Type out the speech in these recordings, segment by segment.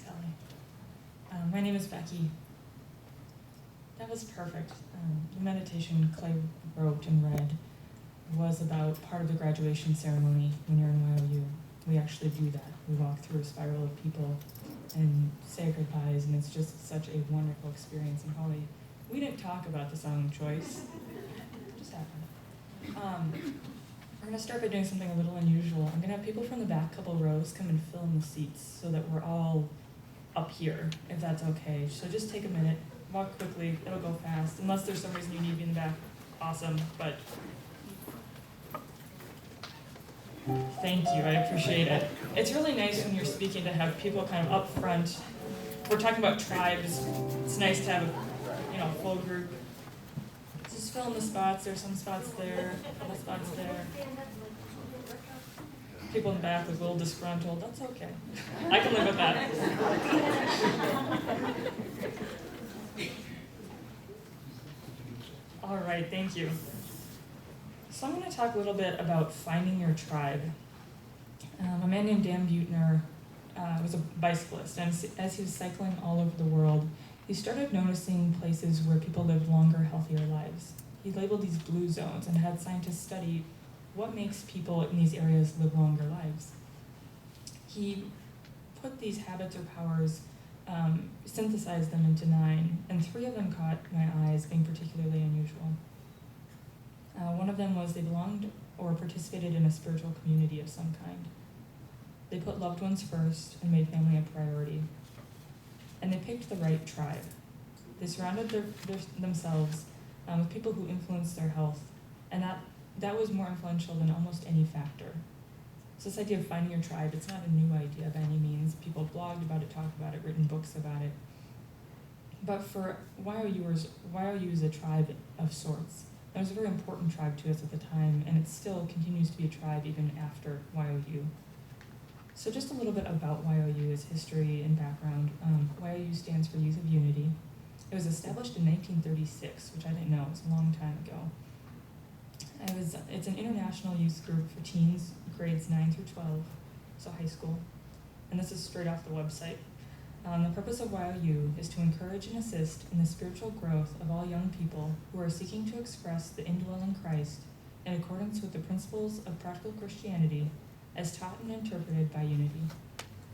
Thanks, Ellie. My name is Becky. That was perfect. The meditation Clay wrote and read was about part of the graduation ceremony when you're in Y.O.U. We actually do that. We walk through a spiral of people and say goodbyes, and it's just such a wonderful experience. And Holly, we didn't talk about the song choice. It just happened. We're going to start by doing something a little unusual. I'm going to have people from the back couple rows come and fill in the seats so that we're all up here, if that's okay. So just take a minute, walk quickly, it'll go fast. Unless there's some reason you need to be in the back, awesome, but thank you, I appreciate it. It's really nice when you're speaking to have people kind of up front. We're talking about tribes. It's nice to have a full group. Just fill in the spots. There's some spots there, a couple spots there. People in the back look a little disgruntled. That's okay. I can live with that. All right, thank you. So I'm going to talk a little bit about finding your tribe. A man named Dan Buettner was a bicyclist, and as he was cycling all over the world, he started noticing places where people lived longer, healthier lives. He labeled these blue zones and had scientists study what makes people in these areas live longer lives. He put these habits or powers, synthesized them into 9, and 3 of them caught my eyes, being particularly unusual. One of them was they belonged or participated in a spiritual community of some kind. They put loved ones first and made family a priority. And they picked the right tribe. They surrounded themselves with people who influenced their health, and that was more influential than almost any factor. So this idea of finding your tribe, it's not a new idea by any means. People blogged about it, talked about it, written books about it. But for Y.O.U.ers, Y.O.U. is a tribe of sorts. It was a very important tribe to us at the time, and it still continues to be a tribe even after Y.O.U. So just a little bit about Y.O.U., its history and background. Y.O.U. stands for Youth of Unity. It was established in 1936, which I didn't know, it was a long time ago. It's an international youth group for teens, grades 9 through 12, so high school. And this is straight off the website. The purpose of Y.O.U. is to encourage and assist in the spiritual growth of all young people who are seeking to express the indwelling Christ in accordance with the principles of practical Christianity as taught and interpreted by Unity.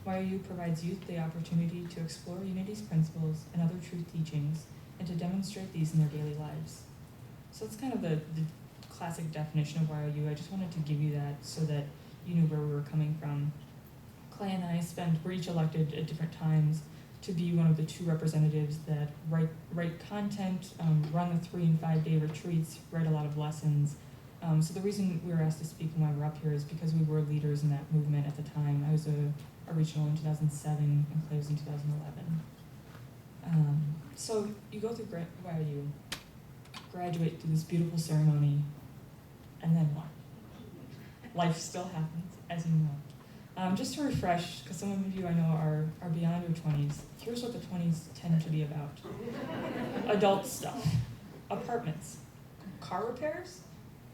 Y.O.U. provides youth the opportunity to explore Unity's principles and other truth teachings and to demonstrate these in their daily lives. So that's kind of the classic definition of Y.O.U. I just wanted to give you that so that you knew where we were coming from. Clay and I were each elected at different times to be one of the 2 representatives that write content, run the 3 and 5 day retreats, write a lot of lessons. So the reason we were asked to speak and why we're up here is because we were leaders in that movement at the time. I was a regional in 2007 and Clay was in 2011. So you go through Y.O.U., graduate through this beautiful ceremony, and then what? Life still happens, as you know. Just to refresh, because some of you I know are beyond your 20s, here's what the 20s tend to be about. Adult stuff, apartments, car repairs,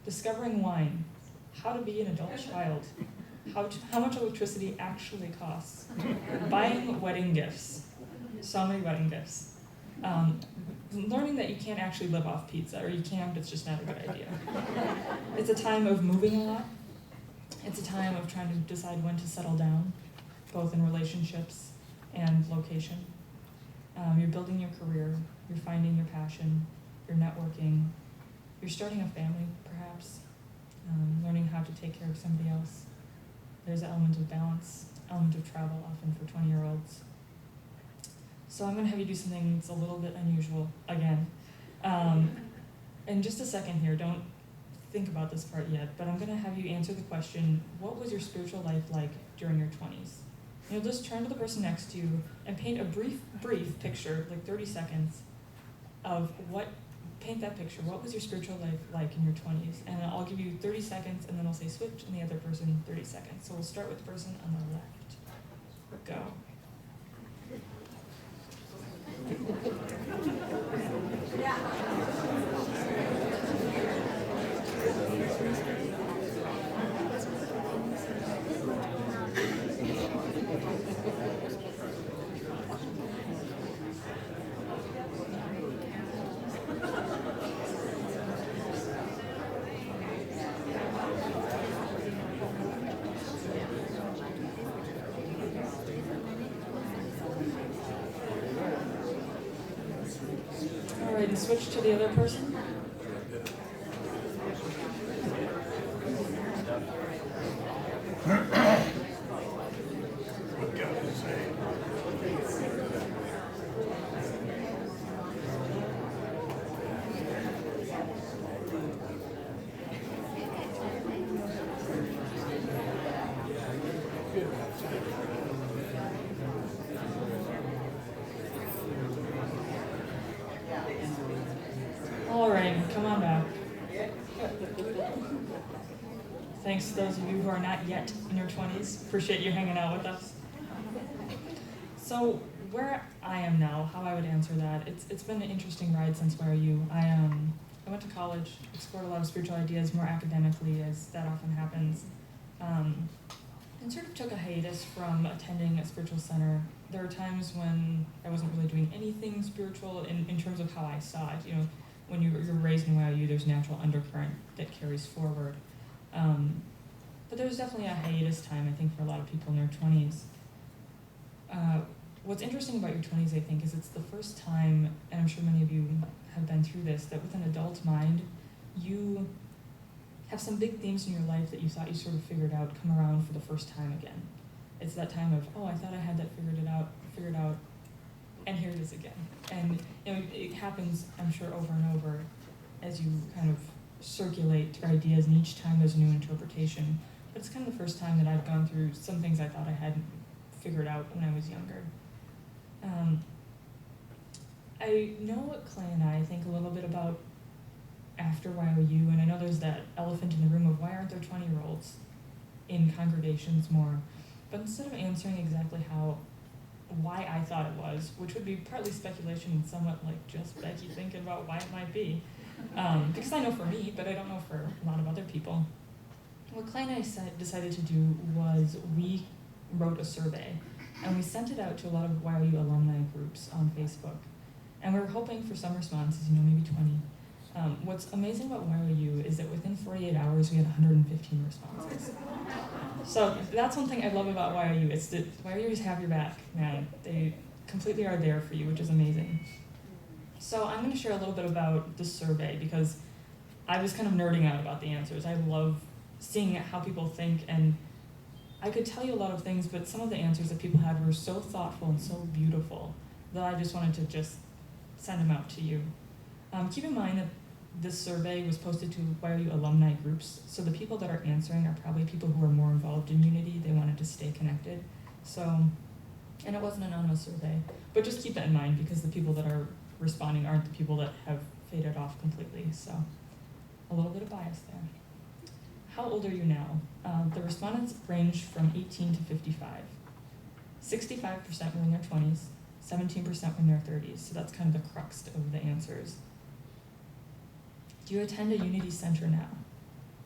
discovering wine, how to be an adult child, how much electricity actually costs, buying wedding gifts, so many wedding gifts, learning that you can't actually live off pizza, or you can, but it's just not a good idea. It's a time of moving a lot. It's a time of trying to decide when to settle down, both in relationships and location. You're building your career, you're finding your passion, you're networking, you're starting a family, perhaps, learning how to take care of somebody else. There's an element of balance, element of travel, often for 20-year-olds. So I'm going to have you do something that's a little bit unusual, again. In just a second here, don't think about this part yet, but I'm going to have you answer the question, what was your spiritual life like during your 20s? You'll just turn to the person next to you and paint a brief picture, like 30 seconds, of paint that picture. What was your spiritual life like in your 20s? And I'll give you 30 seconds, and then I'll say switch, and the other person 30 seconds. So we'll start with the person on the left. Go. and switch to the other person. All right, come on back. Thanks to those of you who are not yet in your 20s. Appreciate you hanging out with us. So where I am now, how I would answer that, it's been an interesting ride since Y.O.U. I went to college, explored a lot of spiritual ideas more academically, as that often happens, and sort of took a hiatus from attending a spiritual center. There were times when I wasn't really doing anything spiritual in terms of how I saw it. You know, when you're raised in Y.O.U, there's natural undercurrent that carries forward. But there's definitely a hiatus time, I think, for a lot of people in their 20s. What's interesting about your 20s, I think, is it's the first time, and I'm sure many of you have been through this, that with an adult mind, you have some big themes in your life that you thought you sort of figured out come around for the first time again. It's that time of, oh, I thought I had that figured out, and here it is again. And you know, it happens, I'm sure, over and over as you kind of circulate through ideas, and each time there's a new interpretation. But it's kind of the first time that I've gone through some things I thought I hadn't figured out when I was younger. I know Clay and I think a little bit about after Y.O.U, and I know there's that elephant in the room of why aren't there 20-year-olds in congregations more? But instead of answering exactly why I thought it was, which would be partly speculation and somewhat like just Becky thinking about why it might be, because I know for me, but I don't know for a lot of other people. What Clay and I decided to do was we wrote a survey, and we sent it out to a lot of Y.O.U alumni groups on Facebook. And we were hoping for some responses, maybe 20. What's amazing about Y.O.U is that within 48 hours, we had 115 responses. So that's one thing I love about Y.O.U. It's that Y.O.U's have your back, man. They completely are there for you, which is amazing. So I'm going to share a little bit about the survey because I was kind of nerding out about the answers. I love seeing how people think, and I could tell you a lot of things, but some of the answers that people had were so thoughtful and so beautiful that I just wanted to just send them out to you. Keep in mind that this survey was posted to Y.O.U alumni groups, so the people that are answering are probably people who are more involved in Unity. They wanted to stay connected. So, and it was an anonymous survey, but just keep that in mind because the people that are responding aren't the people that have faded off completely, so a little bit of bias there. How old are you now? The respondents ranged from 18 to 55. 65% were in their 20s, 17% were in their 30s, so that's kind of the crux of the answers. Do you attend a Unity Center now?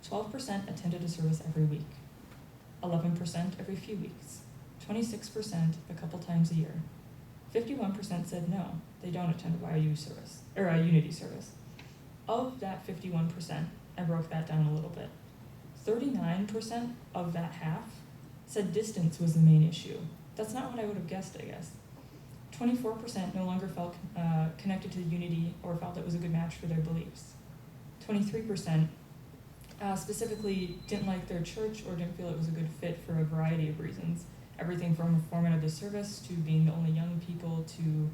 12% attended a service every week, 11% every few weeks, 26% a couple times a year, 51% said no, they don't attend a Y.O.U service, or a Unity service. Of that 51%, I broke that down a little bit. 39% of that half said distance was the main issue. That's not what I would have guessed, I guess. 24% no longer felt connected to the Unity or felt it was a good match for their beliefs. 23% specifically didn't like their church or didn't feel it was a good fit for a variety of reasons. Everything from the format of the service to being the only young people to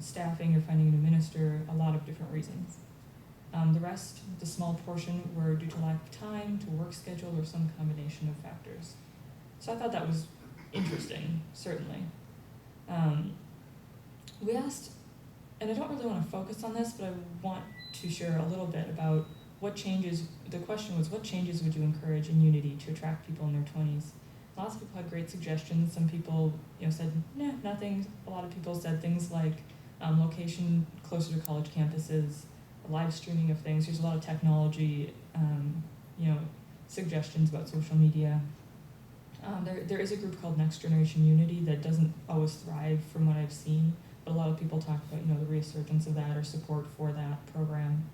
staffing or finding a new minister, a lot of different reasons. The rest, the small portion, were due to lack of time, to work schedule, or some combination of factors. So I thought that was interesting, certainly. We asked, and I don't really want to focus on this, but I want to share a little bit about what changes, the question was, what changes would you encourage in Unity to attract people in their 20s? Lots of people had great suggestions. Some people said, nah, nothing. A lot of people said things like location closer to college campuses, live streaming of things. There's a lot of technology, suggestions about social media. There is a group called Next Generation Unity that doesn't always thrive from what I've seen, but a lot of people talk about the resurgence of that or support for that program.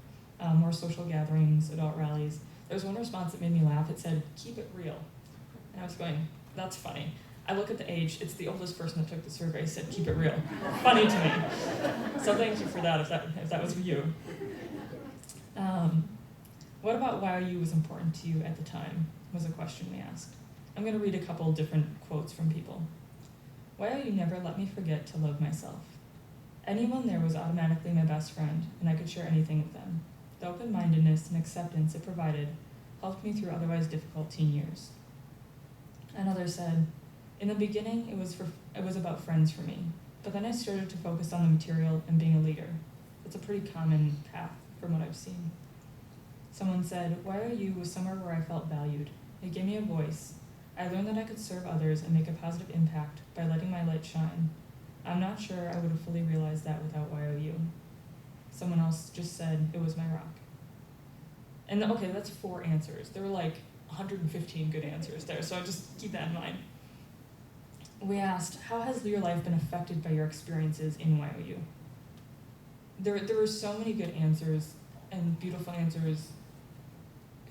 More social gatherings, adult rallies. There was one response that made me laugh. It said, keep it real. And I was going, that's funny. I look at the age, it's the oldest person that took the survey, said keep it real. Funny to me. So thank you for that if that was you. What about Y.O.U was important to you at the time, was a question we asked. I'm going to read a couple different quotes from people. Y.O.U never let me forget to love myself. Anyone there was automatically my best friend, and I could share anything with them. The open-mindedness and acceptance it provided helped me through otherwise difficult teen years. Another said, in the beginning, it was about friends for me, but then I started to focus on the material and being a leader. It's a pretty common path from what I've seen. Someone said, Y.O.U was somewhere where I felt valued. It gave me a voice. I learned that I could serve others and make a positive impact by letting my light shine. I'm not sure I would have fully realized that without Y.O.U. Someone else just said, it was my rock. And okay, that's 4 answers. There were like 115 good answers there, so just keep that in mind. We asked, how has your life been affected by your experiences in Y.O.U? There were so many good answers and beautiful answers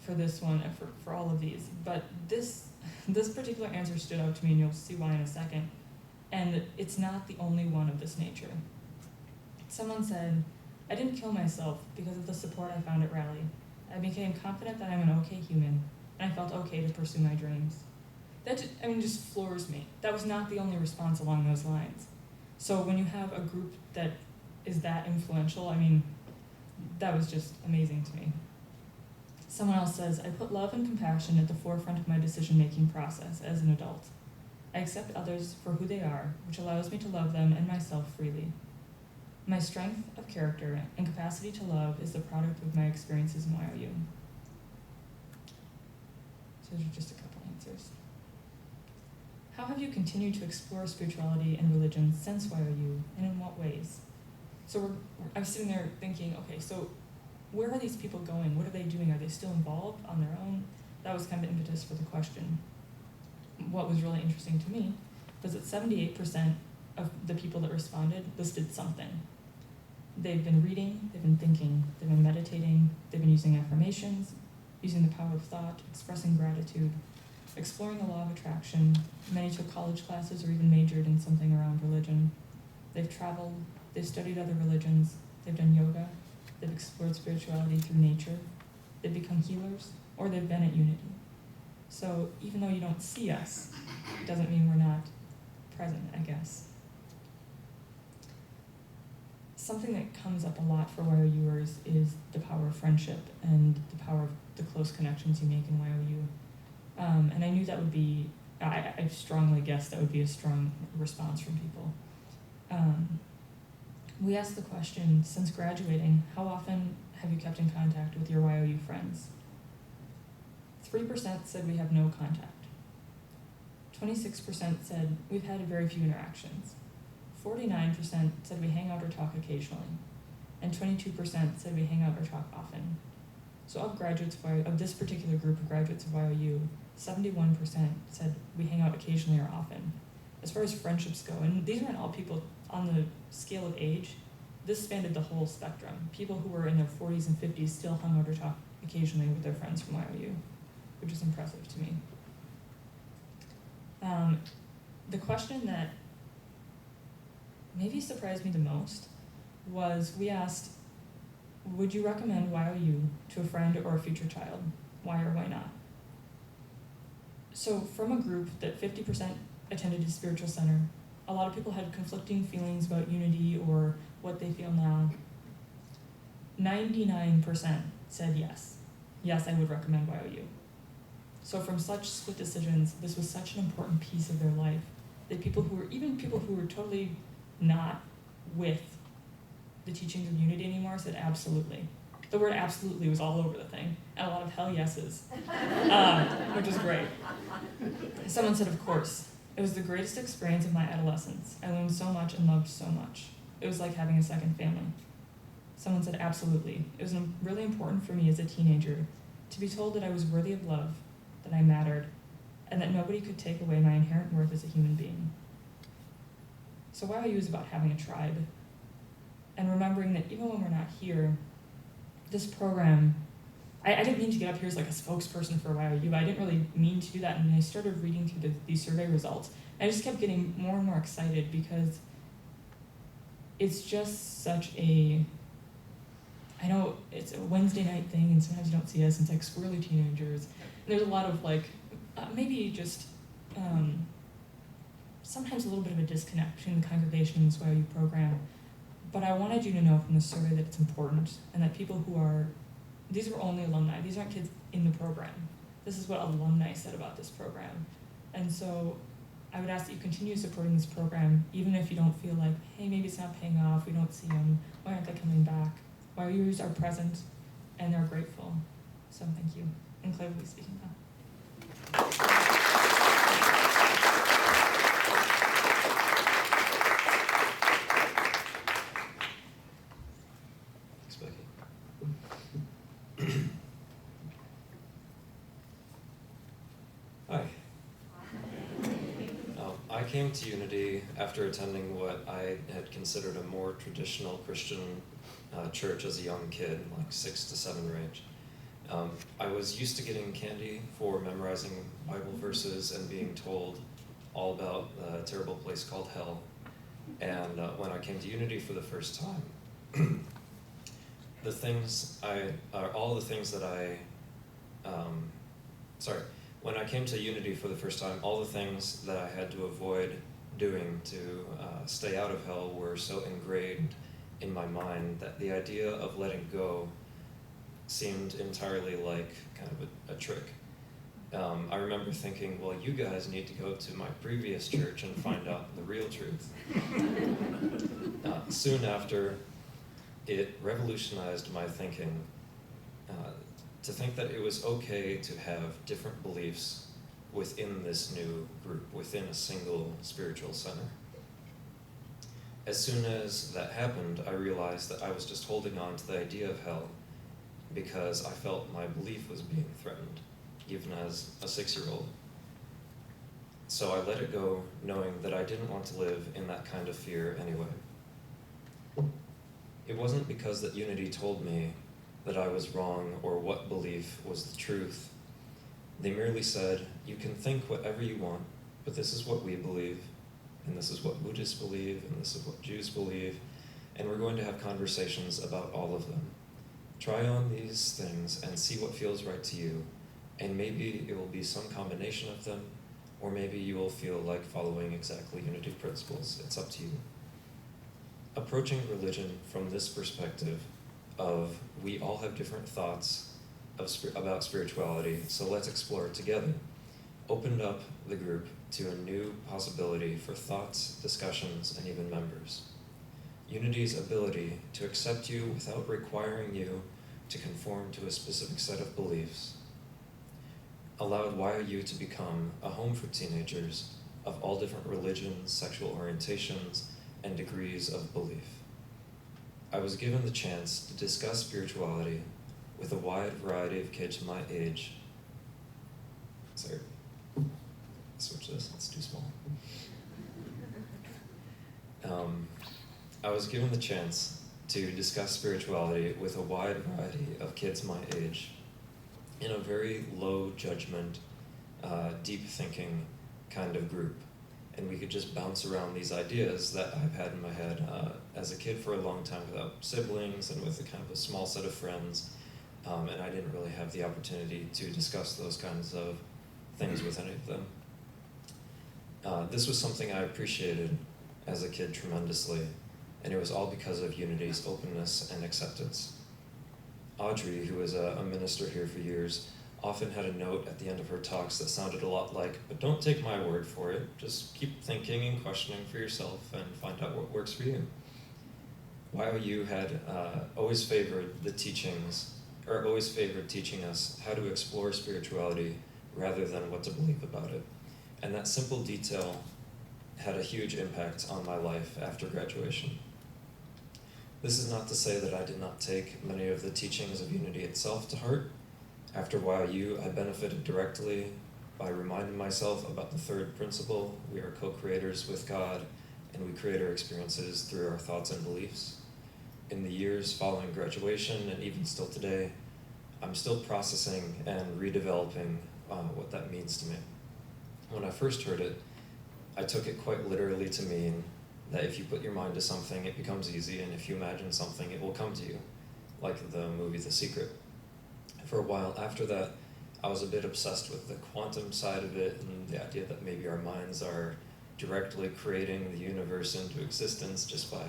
for this one and for all of these, but this particular answer stood out to me, and you'll see why in a second. And it's not the only one of this nature. Someone said, I didn't kill myself because of the support I found at Rally. I became confident that I'm an okay human, and I felt okay to pursue my dreams. That just floors me. That was not the only response along those lines. So when you have a group that is that influential, that was just amazing to me. Someone else says, I put love and compassion at the forefront of my decision-making process as an adult. I accept others for who they are, which allows me to love them and myself freely. My strength of character and capacity to love is the product of my experiences in Y.O.U. So those are just a couple answers. How have you continued to explore spirituality and religion since Y.O.U, and in what ways? So I was sitting there thinking, okay, so where are these people going? What are they doing? Are they still involved on their own? That was kind of the impetus for the question. What was really interesting to me was that 78% of the people that responded listed something. They've been reading, they've been thinking, they've been meditating, they've been using affirmations, using the power of thought, expressing gratitude, exploring the law of attraction. Many took college classes or even majored in something around religion. They've traveled, they've studied other religions, they've done yoga, they've explored spirituality through nature, they've become healers, or they've been at Unity. So even though you don't see us, it doesn't mean we're not present, I guess. Something that comes up a lot for Y.O.U.ers is the power of friendship and the power of the close connections you make in Y.O.U. And I knew that would be, I strongly guessed that would be a strong response from people. We asked the question, since graduating, how often have you kept in contact with your Y.O.U. friends? 3% said we have no contact. 26% said we've had very few interactions. 49% said we hang out or talk occasionally. And 22% said we hang out or talk often. So of this particular group of graduates of Y.O.U, 71% said we hang out occasionally or often. As far as friendships go, and these aren't all people on the scale of age, this spanned the whole spectrum. People who were in their 40s and 50s still hung out or talked occasionally with their friends from Y.O.U, which is impressive to me. The question that maybe surprised me the most was we asked, would you recommend Y.O.U to a friend or a future child? Why or why not? So from a group that 50% attended a spiritual center, a lot of people had conflicting feelings about Unity or what they feel now. 99% said yes. Yes, I would recommend Y.O.U. So from such split decisions, this was such an important piece of their life that people who were totally not with the teachings of Unity anymore said absolutely. The word absolutely was all over the thing, and a lot of hell yeses, which was great. Someone said, of course. It was the greatest experience of my adolescence. I learned so much and loved so much. It was like having a second family. Someone said, absolutely. It was really important for me as a teenager to be told that I was worthy of love, that I mattered, and that nobody could take away my inherent worth as a human being. So Y.O.U is about having a tribe, and remembering that even when we're not here, this program, I didn't mean to get up here as like a spokesperson for Y.O.U. I didn't really mean to do that, and I started reading through these survey results, I just kept getting more and more excited because it's just such a, I know it's a Wednesday night thing and sometimes you don't see us, and it's like squirrely teenagers. And there's a lot of like, maybe just sometimes a little bit of a disconnect between the congregation and the Y.O.U program. But I wanted you to know from the survey that it's important, and that people who are, these were only alumni, these aren't kids in the program. This is what alumni said about this program. And so I would ask that you continue supporting this program, even if you don't feel like, hey, maybe it's not paying off, we don't see them, why aren't they coming back? Y.O.U's are present, and they're grateful. So thank you. And Claire will be speaking now. Thanks, Becky. Hi. I came to Unity after attending what I had considered a more traditional Christian church as a young kid, like 6 to 7 range. I was used to getting candy for memorizing Bible verses and being told all about a terrible place called hell. And when I came to Unity for the first time, when I came to Unity for the first time, all the things that I had to avoid doing to stay out of hell were so ingrained in my mind that the idea of letting go seemed entirely like kind of a trick. I remember thinking, well, you guys need to go to my previous church and find out the real truth. Soon after, it revolutionized my thinking to think that it was okay to have different beliefs within this new group, within a single spiritual center. As soon as that happened, I realized that I was just holding on to the idea of hell because I felt my belief was being threatened, even as a 6-year-old. So I let it go, knowing that I didn't want to live in that kind of fear anyway. It wasn't because that Unity told me that I was wrong or what belief was the truth. They merely said, you can think whatever you want, but this is what we believe, and this is what Buddhists believe, and this is what Jews believe, and we're going to have conversations about all of them. Try on these things and see what feels right to you, and maybe it will be some combination of them, or maybe you will feel like following exactly Unity principles. It's up to you. Approaching religion from this perspective of we all have different thoughts about spirituality, so let's explore it together, opened up the group to a new possibility for thoughts, discussions, and even members. Unity's ability to accept you without requiring you to conform to a specific set of beliefs allowed Y.O.U to become a home for teenagers of all different religions, sexual orientations, and degrees of belief. I was given the chance to discuss spirituality with a wide variety of kids my age. Sorry, switch this, it's too small. I was given the chance to discuss spirituality with a wide variety of kids my age in a very low judgment, deep thinking kind of group. And we could just bounce around these ideas that I've had in my head as a kid for a long time without siblings and with a kind of a small set of friends. And I didn't really have the opportunity to discuss those kinds of things with any of them. This was something I appreciated as a kid tremendously, and it was all because of Unity's openness and acceptance. Audrey, who was a minister here for years, often had a note at the end of her talks that sounded a lot like, but don't take my word for it, just keep thinking and questioning for yourself and find out what works for you. Y.O.U had always favored teaching us how to explore spirituality rather than what to believe about it. And that simple detail had a huge impact on my life after graduation. This is not to say that I did not take many of the teachings of Unity itself to heart. After Y.O.U, I benefited directly by reminding myself about the third principle: we are co-creators with God, and we create our experiences through our thoughts and beliefs. In the years following graduation, and even still today, I'm still processing and redeveloping what that means to me. When I first heard it, I took it quite literally to mean that if you put your mind to something, it becomes easy, and if you imagine something, it will come to you, like the movie The Secret. For a while after that, I was a bit obsessed with the quantum side of it and the idea that maybe our minds are directly creating the universe into existence just by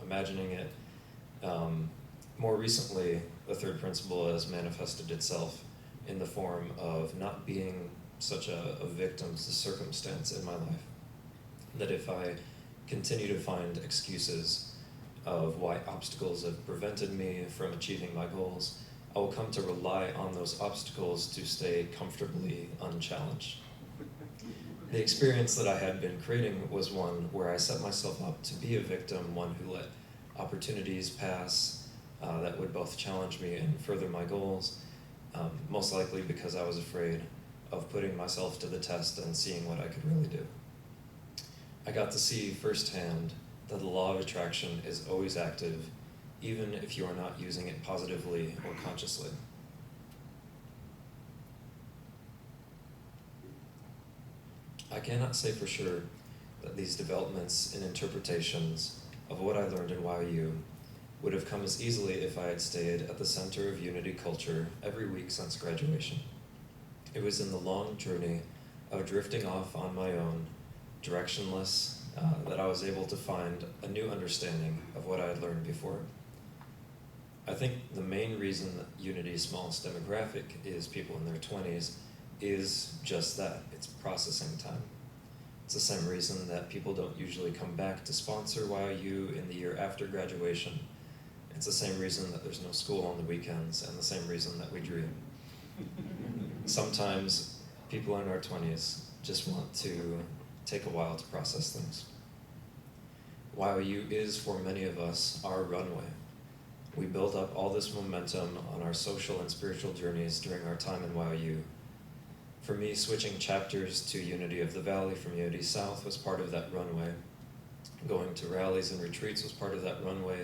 imagining it. More recently, the third principle has manifested itself in the form of not being such a victim to circumstance in my life. That if I continue to find excuses of why obstacles have prevented me from achieving my goals, I will come to rely on those obstacles to stay comfortably unchallenged. The experience that I had been creating was one where I set myself up to be a victim, one who let opportunities pass that would both challenge me and further my goals, most likely because I was afraid of putting myself to the test and seeing what I could really do. I got to see firsthand that the law of attraction is always active, even if you are not using it positively or consciously. I cannot say for sure that these developments in interpretations of what I learned in Y.O.U. would have come as easily if I had stayed at the center of Unity culture every week since graduation. It was in the long journey of drifting off on my own, directionless, that I was able to find a new understanding of what I had learned before. I think the main reason that Unity's smallest demographic is people in their 20s is just that. It's processing time. It's the same reason that people don't usually come back to sponsor Y.O.U. in the year after graduation. It's the same reason that there's no school on the weekends, and the same reason that we dream. Sometimes people in our 20s just want to take a while to process things. Y.O.U. is, for many of us, our runway. We build up all this momentum on our social and spiritual journeys during our time in Y.O.U. For me, switching chapters to Unity of the Valley from Unity South was part of that runway. Going to rallies and retreats was part of that runway.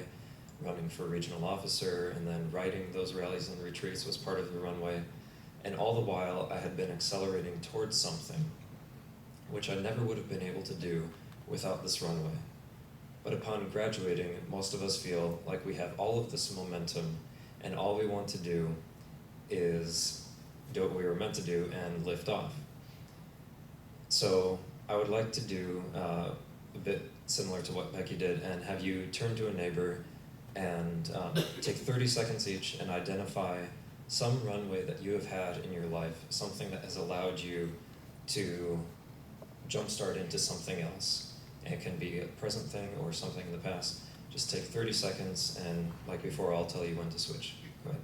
Running for regional officer and then writing those rallies and retreats was part of the runway. And all the while, I had been accelerating towards something, which I never would have been able to do without this runway. But upon graduating, most of us feel like we have all of this momentum, and all we want to do is do what we were meant to do and lift off. So I would like to do a bit similar to what Becky did and have you turn to a neighbor and take 30 seconds each and identify some runway that you have had in your life, something that has allowed you to jumpstart into something else. And it can be a present thing or something in the past. Just take 30 seconds, and like before, I'll tell you when to switch. Go ahead.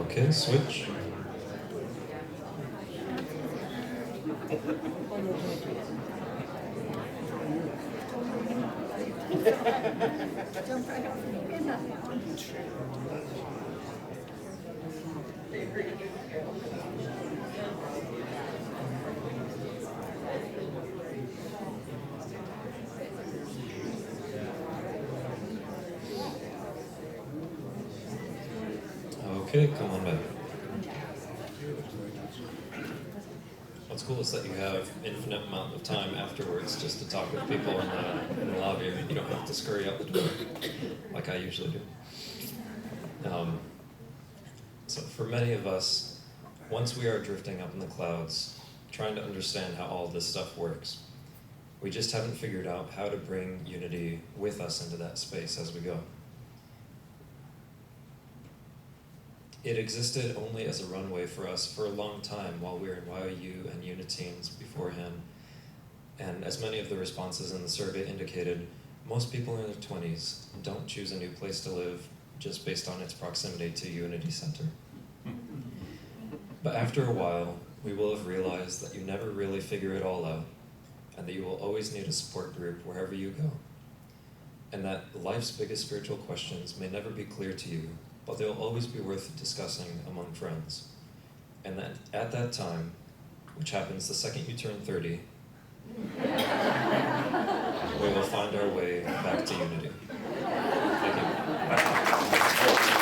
Okay, switch. Okay, come on back. What's cool is that you have infinite amount of time afterwards just to talk with people in the lobby. You don't have to scurry out the door like I usually do. So for many of us, once we are drifting up in the clouds, trying to understand how all this stuff works, we just haven't figured out how to bring Unity with us into that space as we go. It existed only as a runway for us for a long time while we were in Y.O.U. and Uniteens beforehand. And as many of the responses in the survey indicated, most people in their 20s don't choose a new place to live just based on its proximity to Unity Center. But after a while, we will have realized that you never really figure it all out and that you will always need a support group wherever you go, and that life's biggest spiritual questions may never be clear to you, but they'll always be worth discussing among friends, and that at that time, which happens the second you turn 30, we will find our way back to unity. Thank you.